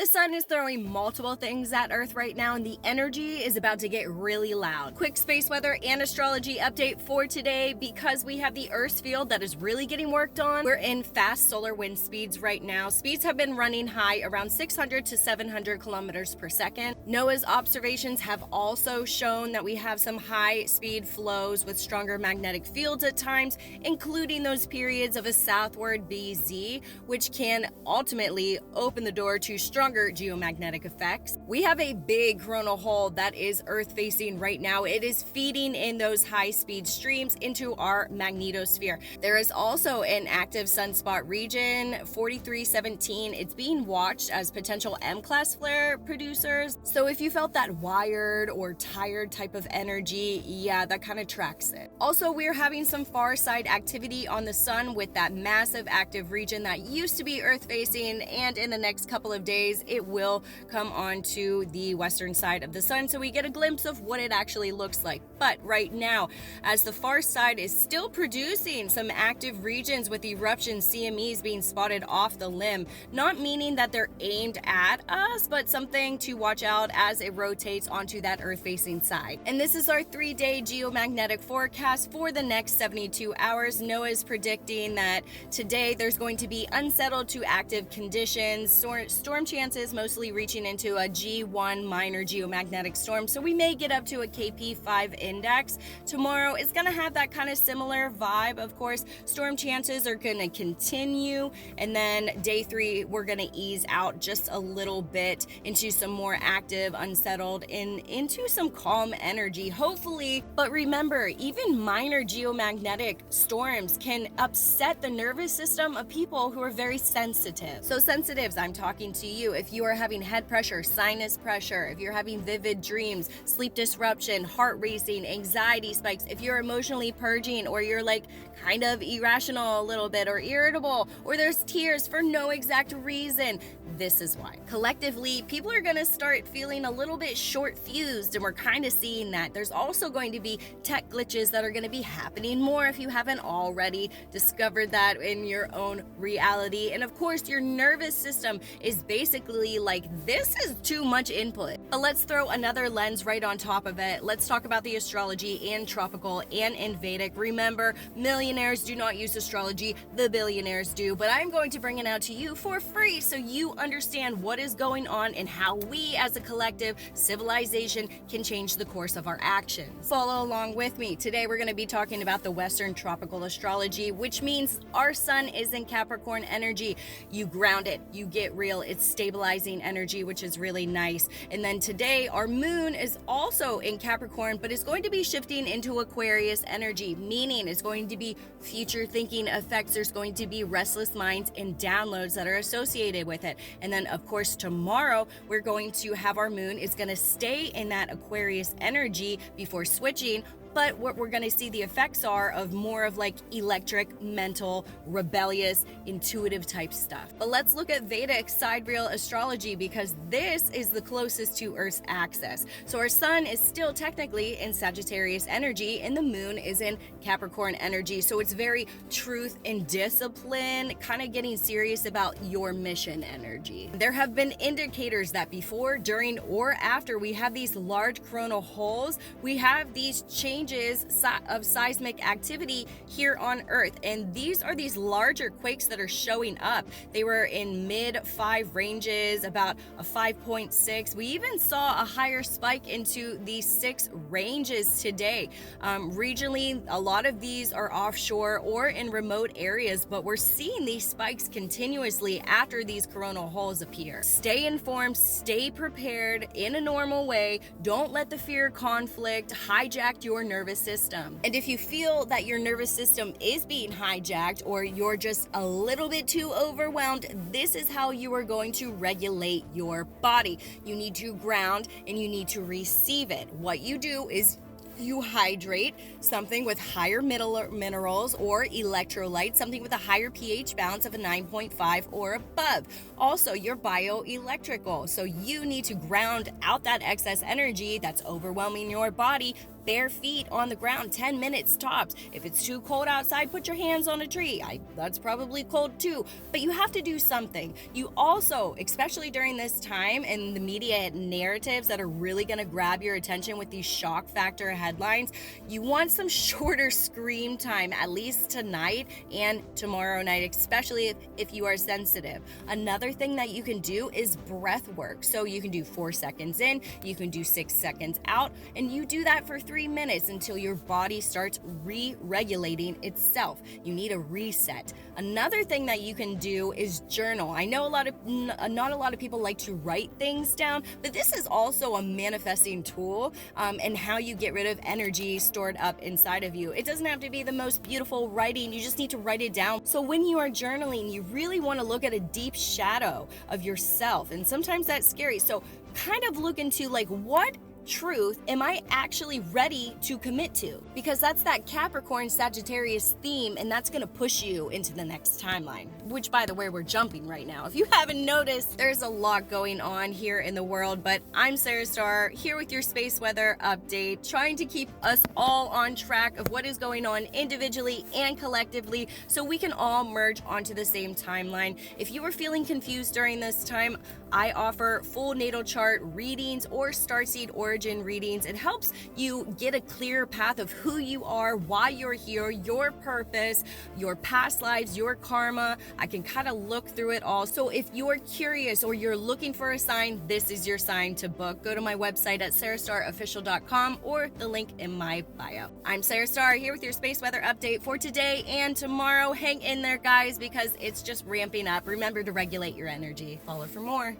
The sun is throwing multiple things at Earth right now, and the energy is about to get really loud. Quick space weather and astrology update for today because we have the Earth field that is really getting worked on. We're in fast solar wind speeds right now. Speeds have been running high around 600 to 700 kilometers per second. NOAA's observations have also shown that we have some high speed flows with stronger magnetic fields at times, including those periods of a southward BZ, which can ultimately open the door to stronger geomagnetic effects. We have a big coronal hole that is Earth facing right now. It is feeding in those high speed streams into our magnetosphere. There is also an active sunspot region, 4317. It's being watched as potential M-class flare producers. So if you felt that wired or tired type of energy, yeah, that kind of tracks it. Also, we're having some far side activity on the sun with that massive active region that used to be Earth facing, and in the next couple of days, it will come onto the western side of the sun, so we get a glimpse of what it actually looks like. But right now, as the far side is still producing some active regions with eruption CMEs being spotted off the limb, not meaning that they're aimed at us, but something to watch out as it rotates onto that Earth-facing side. And this is our 3-day geomagnetic forecast for the next 72 hours. NOAA is predicting that today there's going to be unsettled to active conditions, storm chances mostly reaching into a G1 minor geomagnetic storm, so we may get up to a KP5 index. Tomorrow is going to have that kind of similar vibe. Of course, storm chances are going to continue, and then day 3 we're going to ease out just a little bit into some more active, unsettled, and into some calm energy, hopefully. But remember, even minor geomagnetic storms can upset the nervous system of people who are very sensitive. So sensitives, I'm talking to you. If you are having head pressure, sinus pressure, if you're having vivid dreams, sleep disruption, heart racing, anxiety spikes, if you're emotionally purging, or you're like kind of irrational a little bit, or irritable, or there's tears for no exact reason, this is why. Collectively, people are going to start feeling a little bit short fused, and we're kind of seeing that. There's also going to be tech glitches that are going to be happening more if you haven't already discovered that in your own reality. And of course, your nervous system is basically like, this is too much input. But let's throw another lens right on top of it. Let's talk about the astrology and tropical and in Vedic. Remember, millionaires do not use astrology, the billionaires do, but I'm going to bring it out to you for free so you understand what is going on and how we as a collective civilization can change the course of our actions. Follow along with me. Today we're going to be talking about the Western tropical astrology, which means our sun is in Capricorn energy. You ground it, you get real, it's stabilizing energy, which is really nice. And then today our moon is also in Capricorn, but it's going to be shifting into Aquarius energy, meaning it's going to be future thinking effects. There's going to be restless minds and downloads that are associated with it. And then of course tomorrow we're going to have our moon is going to stay in that Aquarius energy before switching. But what we're going to see the effects are of more of like electric, mental, rebellious, intuitive type stuff. But let's look at Vedic sidereal astrology because this is the closest to Earth's axis. So our sun is still technically in Sagittarius energy and the moon is in Capricorn energy. So it's very truth and discipline, kind of getting serious about your mission energy. There have been indicators that before, during, or after we have these large coronal holes, we have these changes of seismic activity here on Earth, and these are these larger quakes that are showing up. They were in mid 5 ranges, about a 5.6. We even saw a higher spike into the 6 ranges today. Regionally, a lot of these are offshore or in remote areas, but we're seeing these spikes continuously after these coronal holes appear. Stay informed, stay prepared in a normal way. Don't let the fear conflict hijack your nervous system. And if you feel that your nervous system is being hijacked or you're just a little bit too overwhelmed, this is how you are going to regulate your body. You need to ground and you need to receive it. What you do is you hydrate something with higher minerals or electrolytes, something with a higher pH balance of a 9.5 or above. Also, you're bioelectrical, so you need to ground out that excess energy that's overwhelming your body bare feet on the ground, 10 minutes tops. If it's too cold outside, put your hands on a tree. That's probably cold too, but you have to do something. You also, especially during this time and the media narratives that are really going to grab your attention with these shock factor headlines, you want some shorter screen time, at least tonight and tomorrow night, especially if you are sensitive. Another thing that you can do is breath work. So you can do 4 seconds in, you can do 6 seconds out, and you do that for 3 minutes until your body starts re-regulating itself. You need a reset. Another thing that you can do is journal. I know not a lot of people like to write things down, but this is also a manifesting tool, and how you get rid of energy stored up inside of you. It doesn't have to be the most beautiful writing, you just need to write it down. So when you are journaling, you really want to look at a deep shadow of yourself, and sometimes that's scary. So kind of look into like, what truth am I actually ready to commit to? Because that's that Capricorn Sagittarius theme, and that's going to push you into the next timeline, which, by the way, we're jumping right now. If you haven't noticed, there's a lot going on here in the world, but I'm Sarah Starr here with your space weather update, trying to keep us all on track of what is going on individually and collectively so we can all merge onto the same timeline. If you are feeling confused during this time, I offer full natal chart readings or starseed origin readings. It helps you get a clear path of who you are, why you're here, your purpose, your past lives, your karma. I can kind of look through it all. So if you're curious or you're looking for a sign, this is your sign to book. Go to my website at sarahstarofficial.com or the link in my bio. I'm Sarah Starr here with your space weather update for today and tomorrow. Hang in there, guys, because it's just ramping up. Remember to regulate your energy. Follow for more.